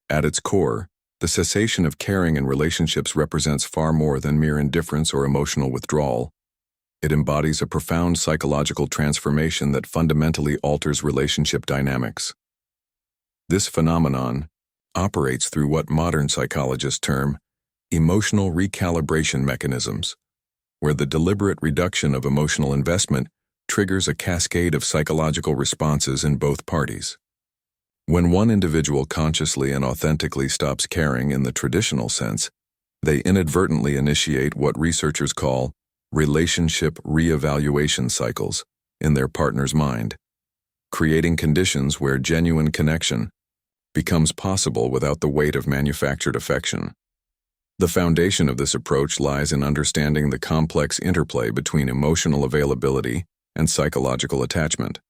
At its core, the cessation of caring in relationships represents far more than mere indifference or emotional withdrawal. It embodies a profound psychological transformation that fundamentally alters relationship dynamics. This phenomenon operates through what modern psychologists term emotional recalibration mechanisms, where the deliberate reduction of emotional investment triggers a cascade of psychological responses in both parties. When one individual consciously and authentically stops caring in the traditional sense, they inadvertently initiate what researchers call relationship re-evaluation cycles in their partner's mind, creating conditions where genuine connection becomes possible without the weight of manufactured affection. The foundation of this approach lies in understanding the complex interplay between emotional availability and psychological attachment.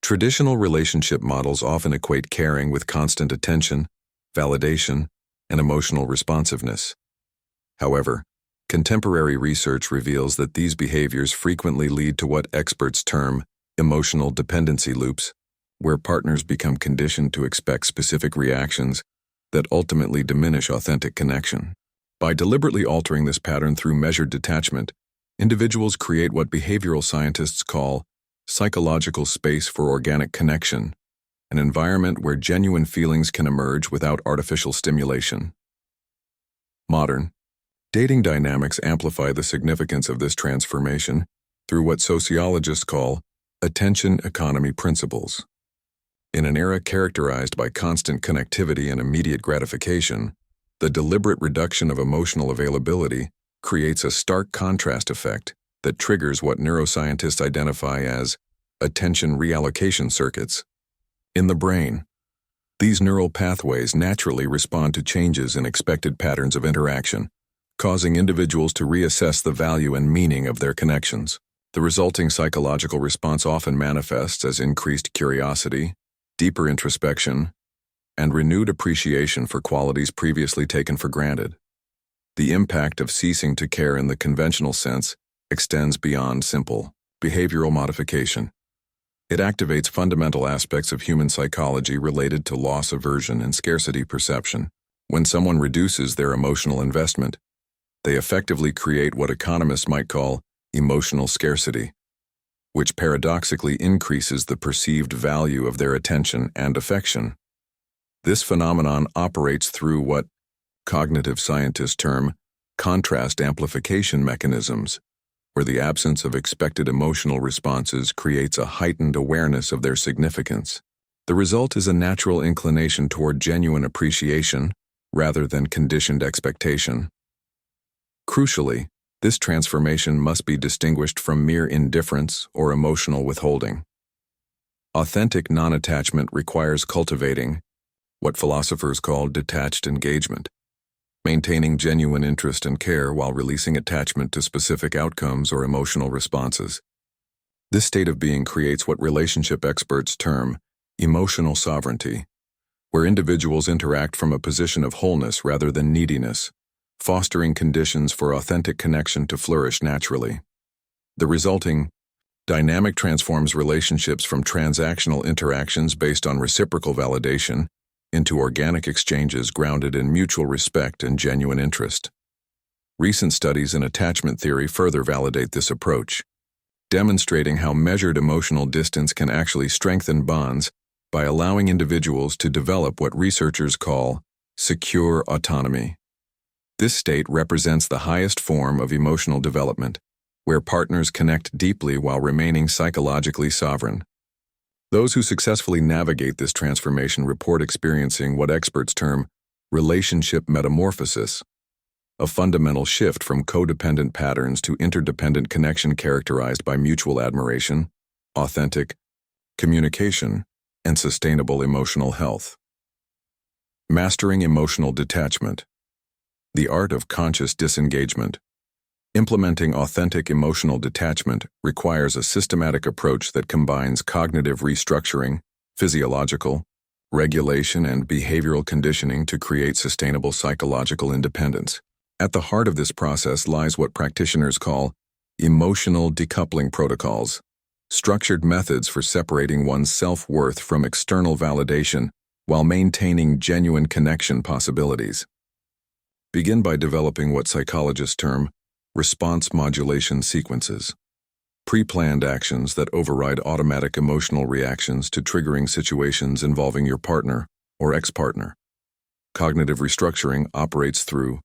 Traditional relationship models often equate caring with constant attention, validation, and emotional responsiveness. However, contemporary research reveals that these behaviors frequently lead to what experts term emotional dependency loops, where partners become conditioned to expect specific reactions that ultimately diminish authentic connection. By deliberately altering this pattern through measured detachment, individuals create what behavioral scientists call psychological space for organic connection, an environment where genuine feelings can emerge without artificial stimulation. Modern dating dynamics amplify the significance of this transformation through what sociologists call attention economy principles. In an era characterized by constant connectivity and immediate gratification, the deliberate reduction of emotional availability creates a stark contrast effect that triggers what neuroscientists identify as attention reallocation circuits. In the brain, these neural pathways naturally respond to changes in expected patterns of interaction, causing individuals to reassess the value and meaning of their connections. The resulting psychological response often manifests as increased curiosity, deeper introspection, and renewed appreciation for qualities previously taken for granted. The impact of ceasing to care in the conventional sense extends beyond simple behavioral modification. It activates fundamental aspects of human psychology related to loss aversion and scarcity perception. When someone reduces their emotional investment, they effectively create what economists might call emotional scarcity, which paradoxically increases the perceived value of their attention and affection. This phenomenon operates through what cognitive scientists term contrast amplification mechanisms, where the absence of expected emotional responses creates a heightened awareness of their significance. The result is a natural inclination toward genuine appreciation rather than conditioned expectation. Crucially, this transformation must be distinguished from mere indifference or emotional withholding. Authentic non-attachment requires cultivating what philosophers call detached engagement, maintaining genuine interest and care while releasing attachment to specific outcomes or emotional responses. This state of being creates what relationship experts term emotional sovereignty, where individuals interact from a position of wholeness rather than neediness, fostering conditions for authentic connection to flourish naturally. The resulting dynamic transforms relationships from transactional interactions based on reciprocal validation into organic exchanges grounded in mutual respect and genuine interest. Recent studies in attachment theory further validate this approach, demonstrating how measured emotional distance can actually strengthen bonds by allowing individuals to develop what researchers call secure autonomy. This state represents the highest form of emotional development, where partners connect deeply while remaining psychologically sovereign. Those who successfully navigate this transformation report experiencing what experts term relationship metamorphosis, a fundamental shift from codependent patterns to interdependent connection characterized by mutual admiration, authentic communication, and sustainable emotional health. Mastering emotional detachment. The art of conscious disengagement. Implementing authentic emotional detachment requires a systematic approach that combines cognitive restructuring, physiological, regulation, and behavioral conditioning to create sustainable psychological independence. At the heart of this process lies what practitioners call emotional decoupling protocols, structured methods for separating one's self-worth from external validation while maintaining genuine connection possibilities. Begin by developing what psychologists term response modulation sequences, pre-planned actions that override automatic emotional reactions to triggering situations involving your partner or ex-partner. Cognitive restructuring operates through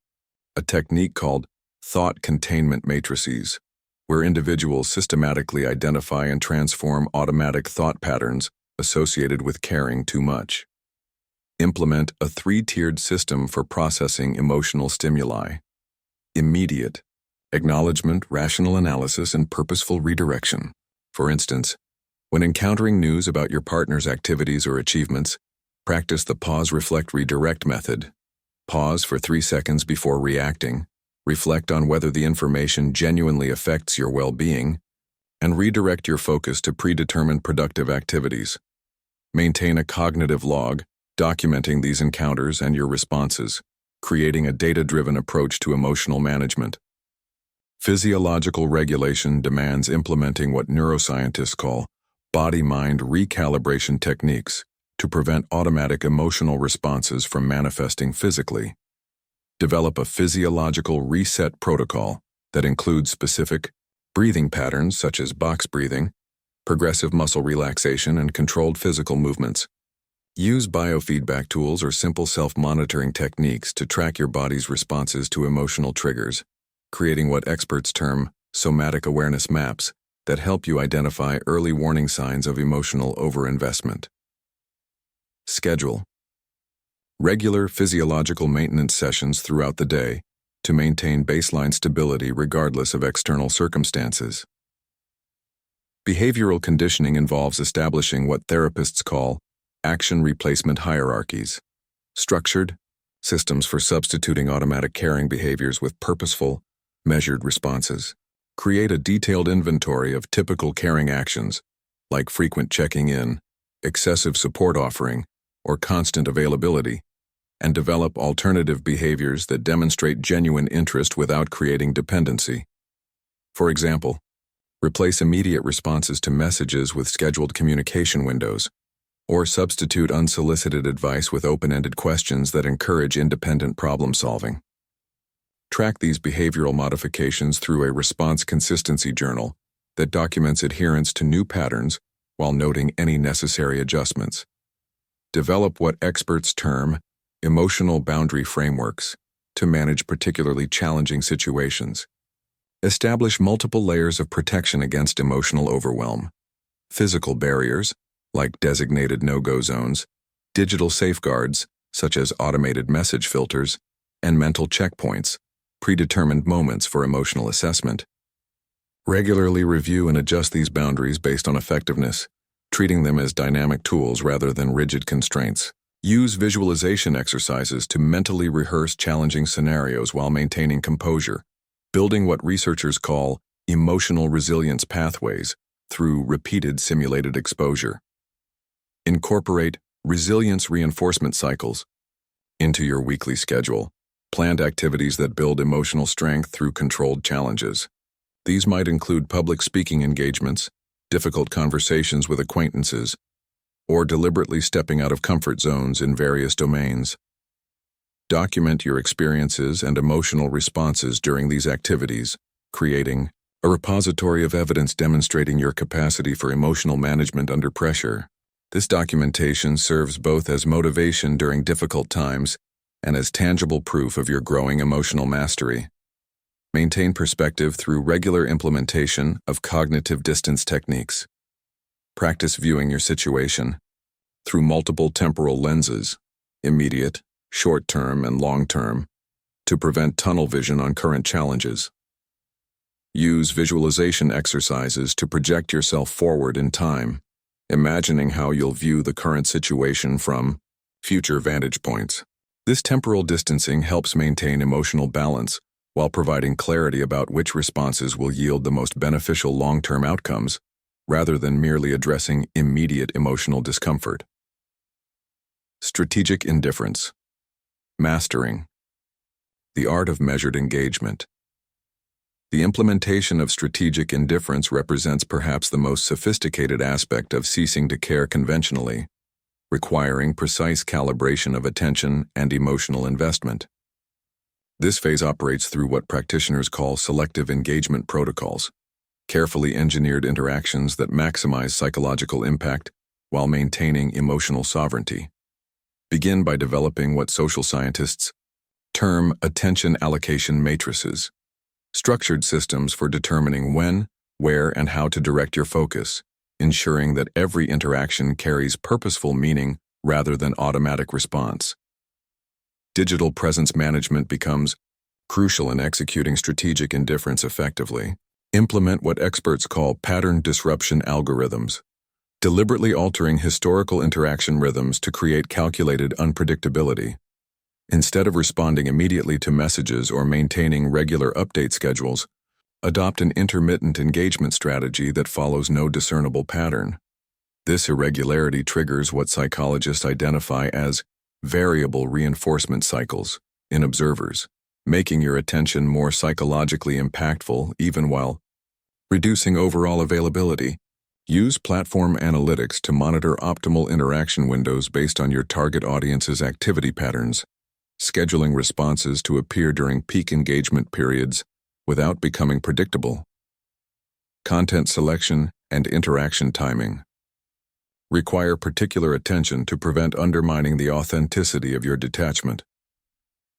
a technique called thought containment matrices, where individuals systematically identify and transform automatic thought patterns associated with caring too much. Implement a three-tiered system for processing emotional stimuli: immediate, acknowledgement, rational analysis, and purposeful redirection. For instance, when encountering news about your partner's activities or achievements, practice the pause, reflect, redirect method. Pause for 3 seconds before reacting, reflect on whether the information genuinely affects your well-being, and redirect your focus to predetermined productive activities. Maintain a cognitive log, documenting these encounters and your responses, creating a data-driven approach to emotional management. Physiological regulation demands implementing what neuroscientists call body-mind recalibration techniques to prevent automatic emotional responses from manifesting physically. Develop a physiological reset protocol that includes specific breathing patterns such as box breathing, progressive muscle relaxation, and controlled physical movements. Use biofeedback tools or simple self-monitoring techniques to track your body's responses to emotional triggers, creating what experts term somatic awareness maps that help you identify early warning signs of emotional overinvestment. Schedule regular physiological maintenance sessions throughout the day to maintain baseline stability regardless of external circumstances. Behavioral conditioning involves establishing what therapists call action replacement hierarchies, structured systems for substituting automatic caring behaviors with purposeful, measured responses. Create a detailed inventory of typical caring actions, like frequent checking in, excessive support offering, or constant availability, and develop alternative behaviors that demonstrate genuine interest without creating dependency. For example, replace immediate responses to messages with scheduled communication windows, or substitute unsolicited advice with open-ended questions that encourage independent problem-solving. Track these behavioral modifications through a response consistency journal that documents adherence to new patterns while noting any necessary adjustments. Develop what experts term emotional boundary frameworks to manage particularly challenging situations. Establish multiple layers of protection against emotional overwhelm: physical barriers, like designated no-go zones, digital safeguards, such as automated message filters, and mental checkpoints, predetermined moments for emotional assessment. Regularly review and adjust these boundaries based on effectiveness, treating them as dynamic tools rather than rigid constraints. Use visualization exercises to mentally rehearse challenging scenarios while maintaining composure, building what researchers call emotional resilience pathways through repeated simulated exposure. Incorporate resilience reinforcement cycles into your weekly schedule, planned activities that build emotional strength through controlled challenges. These might include public speaking engagements, difficult conversations with acquaintances, or deliberately stepping out of comfort zones in various domains. Document your experiences and emotional responses during these activities, creating a repository of evidence demonstrating your capacity for emotional management under pressure. This documentation serves both as motivation during difficult times and as tangible proof of your growing emotional mastery. Maintain perspective through regular implementation of cognitive distance techniques. Practice viewing your situation through multiple temporal lenses, immediate, short-term, and long-term, to prevent tunnel vision on current challenges. Use visualization exercises to project yourself forward in time, imagining how you'll view the current situation from future vantage points. This temporal distancing helps maintain emotional balance while providing clarity about which responses will yield the most beneficial long-term outcomes, rather than merely addressing immediate emotional discomfort. Strategic indifference. Mastering. The art of measured engagement. The implementation of strategic indifference represents perhaps the most sophisticated aspect of ceasing to care conventionally. requiring precise calibration of attention and emotional investment. This phase operates through what practitioners call selective engagement protocols, carefully engineered interactions that maximize psychological impact while maintaining emotional sovereignty. Begin by developing what social scientists term attention allocation matrices, structured systems for determining when, where, and how to direct your focus, ensuring that every interaction carries purposeful meaning rather than automatic response. Digital presence management becomes crucial in executing strategic indifference effectively. Implement what experts call pattern disruption algorithms, deliberately altering historical interaction rhythms to create calculated unpredictability. Instead of responding immediately to messages or maintaining regular update schedules, adopt an intermittent engagement strategy that follows no discernible pattern. This irregularity triggers what psychologists identify as variable reinforcement cycles in observers, making your attention more psychologically impactful even while reducing overall availability. Use platform analytics to monitor optimal interaction windows based on your target audience's activity patterns, scheduling responses to appear during peak engagement periods without becoming predictable. Content selection and interaction timing require particular attention to prevent undermining the authenticity of your detachment.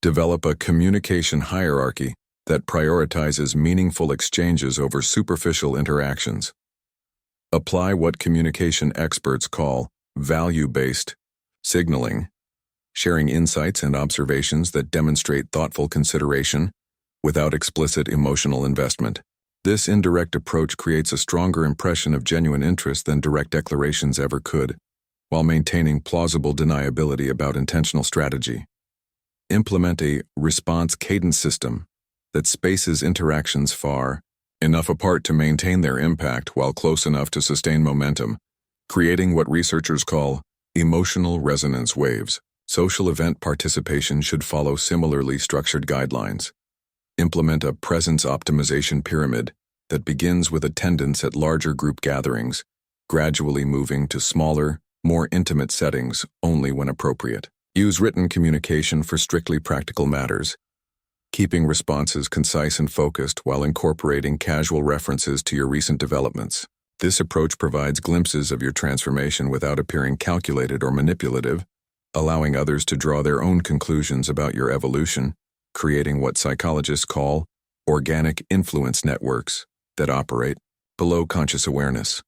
Develop a communication hierarchy that prioritizes meaningful exchanges over superficial interactions. Apply what communication experts call value-based signaling, sharing insights and observations that demonstrate thoughtful consideration without explicit emotional investment. This indirect approach creates a stronger impression of genuine interest than direct declarations ever could, while maintaining plausible deniability about intentional strategy. Implement a response cadence system that spaces interactions far enough apart to maintain their impact while close enough to sustain momentum, creating what researchers call emotional resonance waves. Social event participation should follow similarly structured guidelines. Implement a presence optimization pyramid that begins with attendance at larger group gatherings, gradually moving to smaller, more intimate settings only when appropriate. Use written communication for strictly practical matters, keeping responses concise and focused while incorporating casual references to your recent developments. This approach provides glimpses of your transformation without appearing calculated or manipulative, allowing others to draw their own conclusions about your evolution, creating what psychologists call organic influence networks that operate below conscious awareness.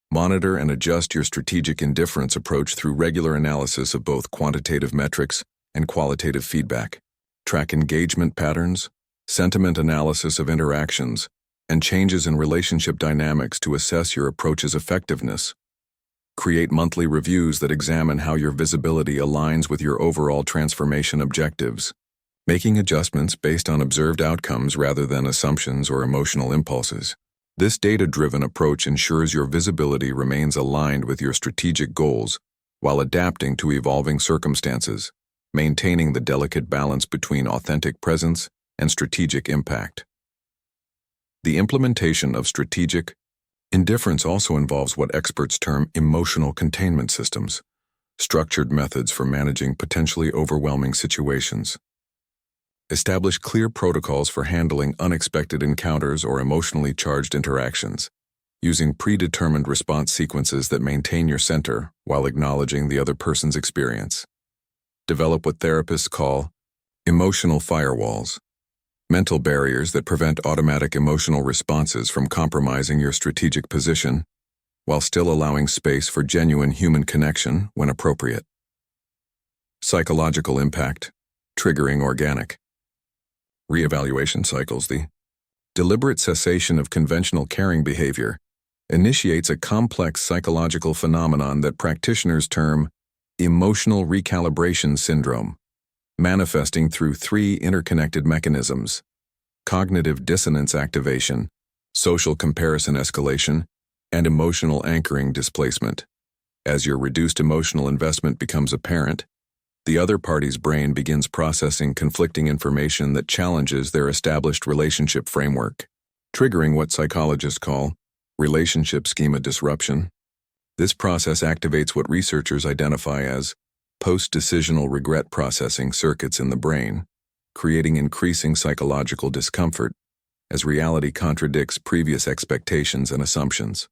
Monitor and adjust your strategic indifference approach through regular analysis of both quantitative metrics and qualitative feedback. Track engagement patterns, sentiment analysis of interactions, and changes in relationship dynamics to assess your approach's effectiveness. Create monthly reviews that examine how your visibility aligns with your overall transformation objectives, making adjustments based on observed outcomes rather than assumptions or emotional impulses. This data-driven approach ensures your visibility remains aligned with your strategic goals while adapting to evolving circumstances, maintaining the delicate balance between authentic presence and strategic impact. The implementation of strategic indifference also involves what experts term emotional containment systems, structured methods for managing potentially overwhelming situations. Establish clear protocols for handling unexpected encounters or emotionally charged interactions, using predetermined response sequences that maintain your center while acknowledging the other person's experience. Develop what therapists call emotional firewalls, mental barriers that prevent automatic emotional responses from compromising your strategic position, while still allowing space for genuine human connection when appropriate. Psychological impact, triggering organic reevaluation cycles. The deliberate cessation of conventional caring behavior initiates a complex psychological phenomenon that practitioners term emotional recalibration syndrome, manifesting through three interconnected mechanisms: cognitive dissonance activation, social comparison escalation, and emotional anchoring displacement. As your reduced emotional investment becomes apparent, the other party's brain begins processing conflicting information that challenges their established relationship framework, triggering what psychologists call relationship schema disruption. This process activates what researchers identify as post-decisional regret processing circuits in the brain, creating increasing psychological discomfort as reality contradicts previous expectations and assumptions.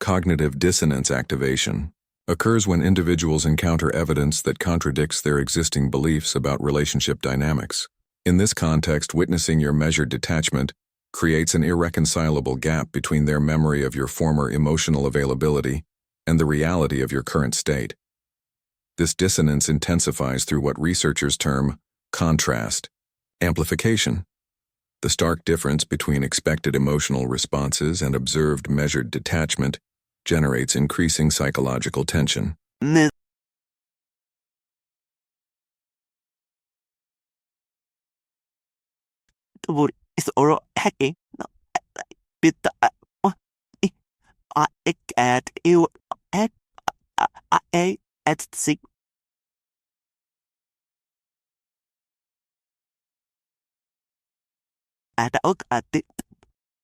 Cognitive dissonance activation occurs when individuals encounter evidence that contradicts their existing beliefs about relationship dynamics. In this context, witnessing your measured detachment creates an irreconcilable gap between their memory of your former emotional availability and the reality of your current state. This dissonance intensifies through what researchers term contrast amplification. The stark difference between expected emotional responses and observed measured detachment generates increasing psychological tension. It's oral hacking. With the I at you at I at 6.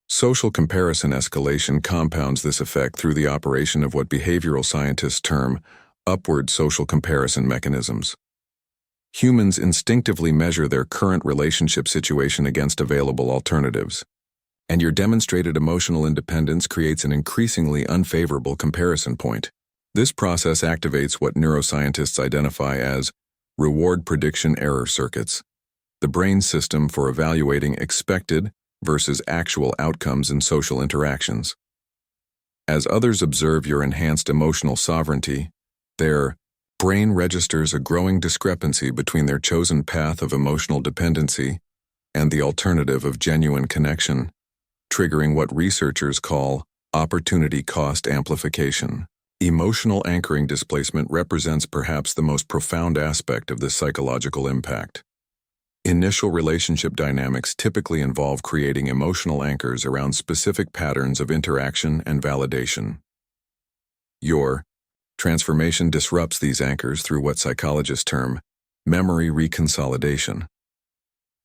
Social comparison escalation compounds this effect through the operation of what behavioral scientists term upward social comparison mechanisms. Humans instinctively measure their current relationship situation against available alternatives, and your demonstrated emotional independence creates an increasingly unfavorable comparison point. This process activates what neuroscientists identify as reward prediction error circuits, the brain system for evaluating expected versus actual outcomes in social interactions. As others observe your enhanced emotional sovereignty, their brain registers a growing discrepancy between their chosen path of emotional dependency and the alternative of genuine connection, triggering what researchers call opportunity cost amplification. Emotional anchoring displacement represents perhaps the most profound aspect of this psychological impact. Initial relationship dynamics typically involve creating emotional anchors around specific patterns of interaction and validation. Your transformation disrupts these anchors through what psychologists term memory reconsolidation,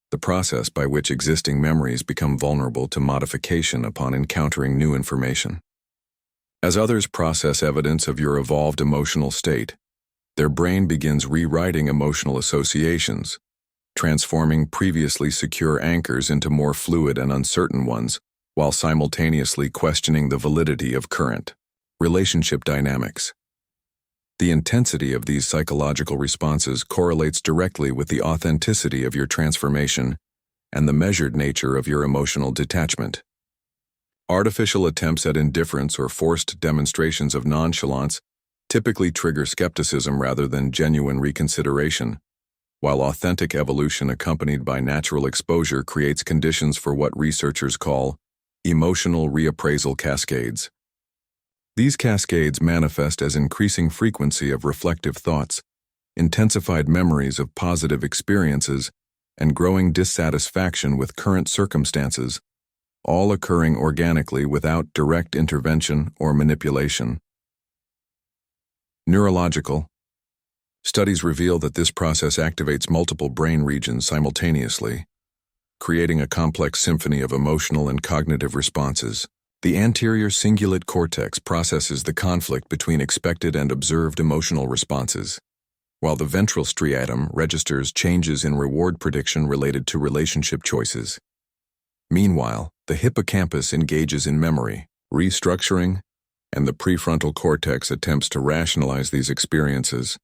the process by which existing memories become vulnerable to modification upon encountering new information. As others process evidence of your evolved emotional state, their brain begins rewriting emotional associations, transforming previously secure anchors into more fluid and uncertain ones, while simultaneously questioning the validity of current relationship dynamics. The intensity of these psychological responses correlates directly with the authenticity of your transformation and the measured nature of your emotional detachment. Artificial attempts at indifference or forced demonstrations of nonchalance typically trigger skepticism rather than genuine reconsideration, while authentic evolution accompanied by natural exposure creates conditions for what researchers call emotional reappraisal cascades. These cascades manifest as increasing frequency of reflective thoughts, intensified memories of positive experiences, and growing dissatisfaction with current circumstances, all occurring organically without direct intervention or manipulation. Neurological studies reveal that this process activates multiple brain regions simultaneously, creating a complex symphony of emotional and cognitive responses. The anterior cingulate cortex processes the conflict between expected and observed emotional responses, while the ventral striatum registers changes in reward prediction related to relationship choices. Meanwhile, the hippocampus engages in memory, restructuring, and the prefrontal cortex attempts to rationalize these experiences,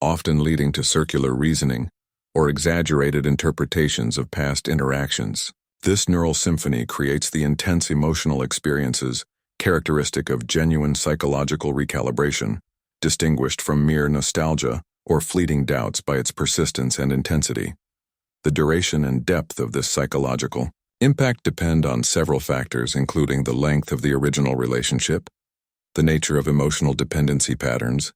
often leading to circular reasoning or exaggerated interpretations of past interactions. This neural symphony creates the intense emotional experiences characteristic of genuine psychological recalibration, distinguished from mere nostalgia or fleeting doubts by its persistence and intensity. The duration and depth of this psychological impact depend on several factors, including the length of the original relationship, the nature of emotional dependency patterns,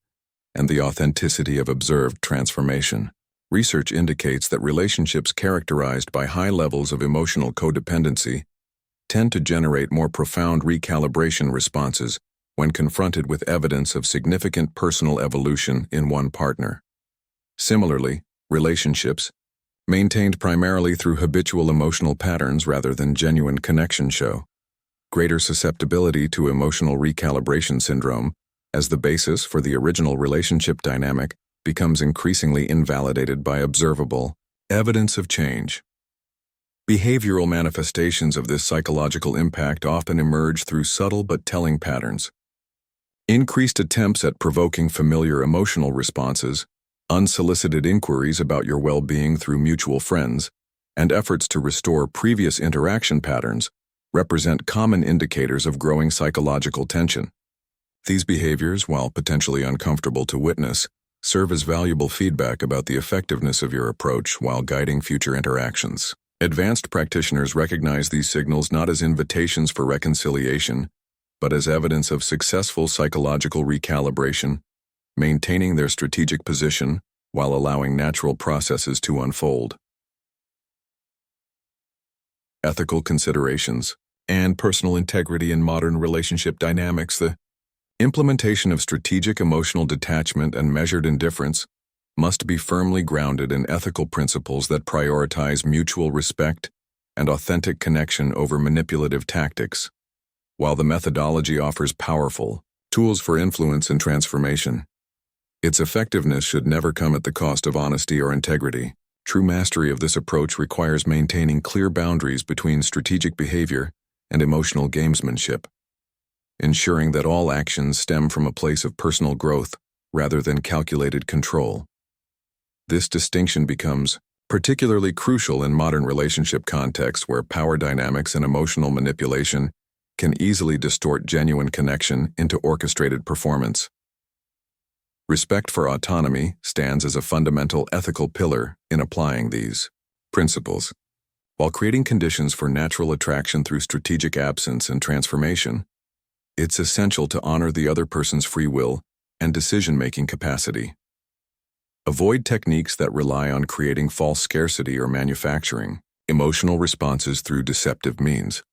and the authenticity of observed transformation. Research indicates that relationships characterized by high levels of emotional codependency tend to generate more profound recalibration responses when confronted with evidence of significant personal evolution in one partner. Similarly, relationships, maintained primarily through habitual emotional patterns rather than genuine connection, show greater susceptibility to emotional recalibration syndrome, as the basis for the original relationship dynamic becomes increasingly invalidated by observable evidence of change. Behavioral manifestations of this psychological impact often emerge through subtle but telling patterns. Increased attempts at provoking familiar emotional responses, unsolicited inquiries about your well-being through mutual friends, and efforts to restore previous interaction patterns represent common indicators of growing psychological tension. These behaviors, while potentially uncomfortable to witness, serve as valuable feedback about the effectiveness of your approach while guiding future interactions. Advanced practitioners recognize these signals not as invitations for reconciliation, but as evidence of successful psychological recalibration, maintaining their strategic position while allowing natural processes to unfold. Ethical considerations and personal integrity in modern relationship dynamics. The implementation of strategic emotional detachment and measured indifference must be firmly grounded in ethical principles that prioritize mutual respect and authentic connection over manipulative tactics. While the methodology offers powerful tools for influence and transformation, its effectiveness should never come at the cost of honesty or integrity. True mastery of this approach requires maintaining clear boundaries between strategic behavior and emotional gamesmanship, ensuring that all actions stem from a place of personal growth rather than calculated control. This distinction becomes particularly crucial in modern relationship contexts where power dynamics and emotional manipulation can easily distort genuine connection into orchestrated performance. Respect for autonomy stands as a fundamental ethical pillar in applying these principles. While creating conditions for natural attraction through strategic absence and transformation, it's essential to honor the other person's free will and decision-making capacity. Avoid techniques that rely on creating false scarcity or manufacturing emotional responses through deceptive means.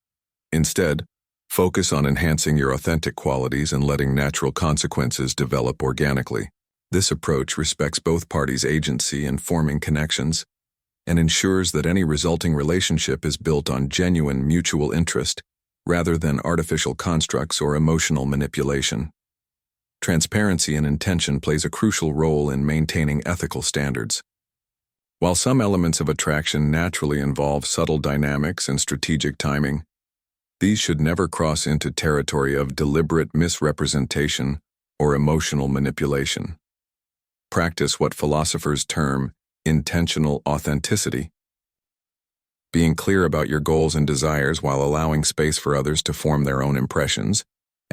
Instead, focus on enhancing your authentic qualities and letting natural consequences develop organically. This approach respects both parties' agency in forming connections and ensures that any resulting relationship is built on genuine mutual interest rather than artificial constructs or emotional manipulation. Transparency and intention plays a crucial role in maintaining ethical standards. While some elements of attraction naturally involve subtle dynamics and strategic timing, these should never cross into territory of deliberate misrepresentation or emotional manipulation. Practice what philosophers term intentional authenticity, being clear about your goals and desires while allowing space for others to form their own impressions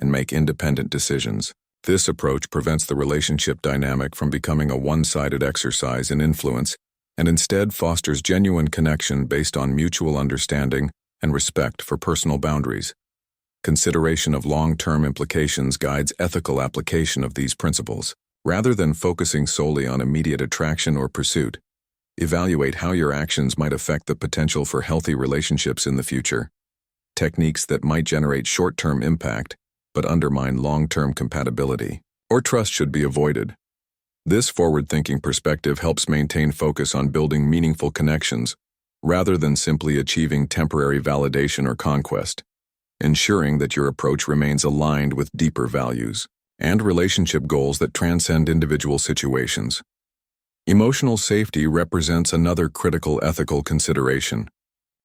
and make independent decisions. This approach prevents the relationship dynamic from becoming a one-sided exercise in influence and instead fosters genuine connection based on mutual understanding and respect for personal boundaries. Consideration of long-term implications guides ethical application of these principles. Rather than focusing solely on immediate attraction or pursuit, evaluate how your actions might affect the potential for healthy relationships in the future. Techniques that might generate short-term impact but undermine long-term compatibility or trust should be avoided. This forward-thinking perspective helps maintain focus on building meaningful connections rather than simply achieving temporary validation or conquest, ensuring that your approach remains aligned with deeper values and relationship goals that transcend individual situations. Emotional safety represents another critical ethical consideration.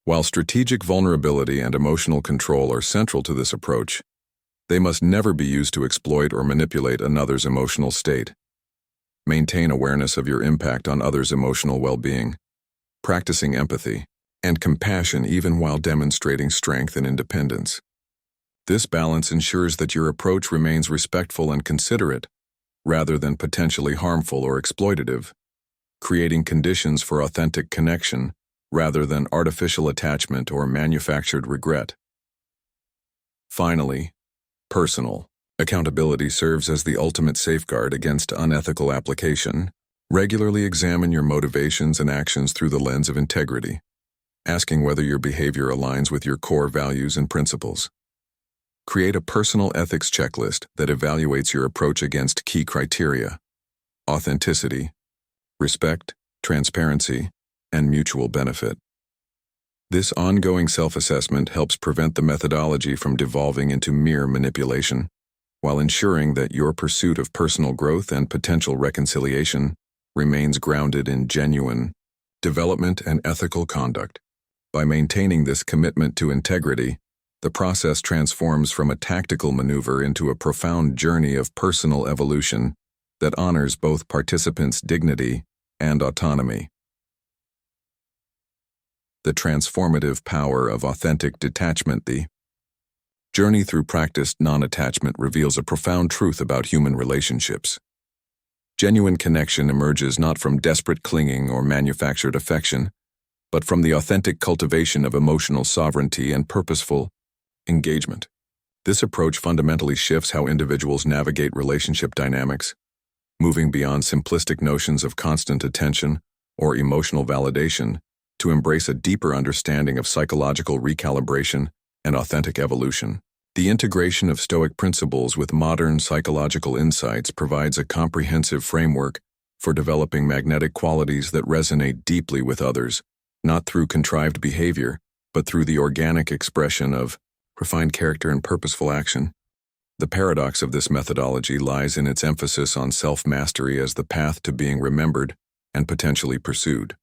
While strategic vulnerability and emotional control are central to this approach, they must never be used to exploit or manipulate another's emotional state. Maintain awareness of your impact on others' emotional well-being, practicing empathy and compassion even while demonstrating strength and independence. This balance ensures that your approach remains respectful and considerate, rather than potentially harmful or exploitative, creating conditions for authentic connection rather than artificial attachment or manufactured regret. Finally, personal accountability serves as the ultimate safeguard against unethical application. Regularly examine your motivations and actions through the lens of integrity, asking whether your behavior aligns with your core values and principles. Create a personal ethics checklist that evaluates your approach against key criteria: authenticity, respect, transparency, and mutual benefit. This ongoing self-assessment helps prevent the methodology from devolving into mere manipulation, while ensuring that your pursuit of personal growth and potential reconciliation remains grounded in genuine development and ethical conduct. By maintaining this commitment to integrity, the process transforms from a tactical maneuver into a profound journey of personal evolution that honors both participants' dignity and autonomy. The transformative power of authentic detachment. The journey through practiced non-attachment reveals a profound truth about human relationships. Genuine connection emerges not from desperate clinging or manufactured affection, but from the authentic cultivation of emotional sovereignty and purposeful engagement. This approach fundamentally shifts how individuals navigate relationship dynamics, moving beyond simplistic notions of constant attention or emotional validation to embrace a deeper understanding of psychological recalibration and authentic evolution. The integration of Stoic principles with modern psychological insights provides a comprehensive framework for developing magnetic qualities that resonate deeply with others, not through contrived behavior, but through the organic expression of refined character and purposeful action. The paradox of this methodology lies in its emphasis on self-mastery as the path to being remembered and potentially pursued.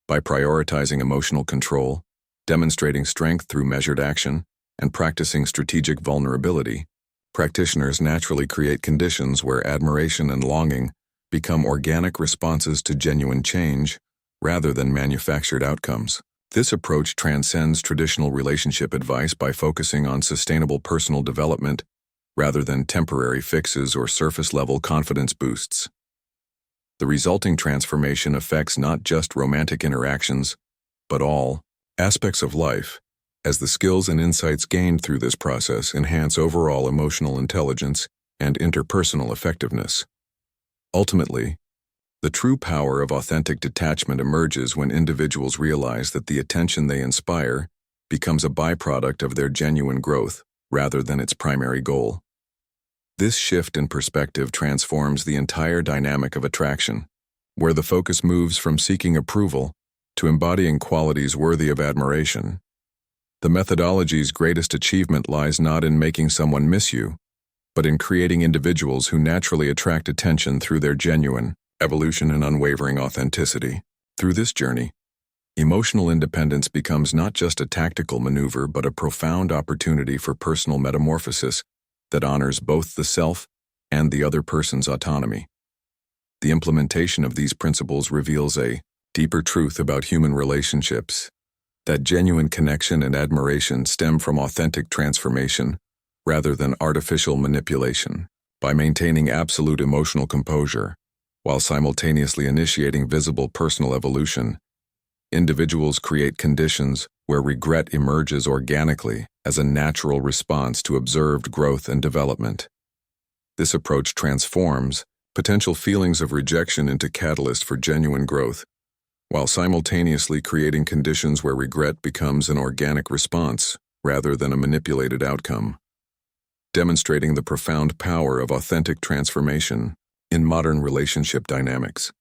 By prioritizing emotional control, demonstrating strength through measured action, and practicing strategic vulnerability, practitioners naturally create conditions where admiration and longing become organic responses to genuine change rather than manufactured outcomes. This approach transcends traditional relationship advice by focusing on sustainable personal development rather than temporary fixes or surface-level confidence boosts. The resulting transformation affects not just romantic interactions, but all aspects of life, as the skills and insights gained through this process enhance overall emotional intelligence and interpersonal effectiveness. Ultimately, the true power of authentic detachment emerges when individuals realize that the attention they inspire becomes a byproduct of their genuine growth rather than its primary goal. This shift in perspective transforms the entire dynamic of attraction, where the focus moves from seeking approval to embodying qualities worthy of admiration. The methodology's greatest achievement lies not in making someone miss you, but in creating individuals who naturally attract attention through their genuine evolution and unwavering authenticity. Through this journey, emotional independence becomes not just a tactical maneuver but a profound opportunity for personal metamorphosis that honors both the self and the other person's autonomy. The implementation of these principles reveals a deeper truth about human relationships, that genuine connection and admiration stem from authentic transformation rather than artificial manipulation. By maintaining absolute emotional composure, while simultaneously initiating visible personal evolution, individuals create conditions where regret emerges organically as a natural response to observed growth and development. This approach transforms potential feelings of rejection into catalyst for genuine growth, while simultaneously creating conditions where regret becomes an organic response rather than a manipulated outcome, demonstrating the profound power of authentic transformation in modern relationship dynamics.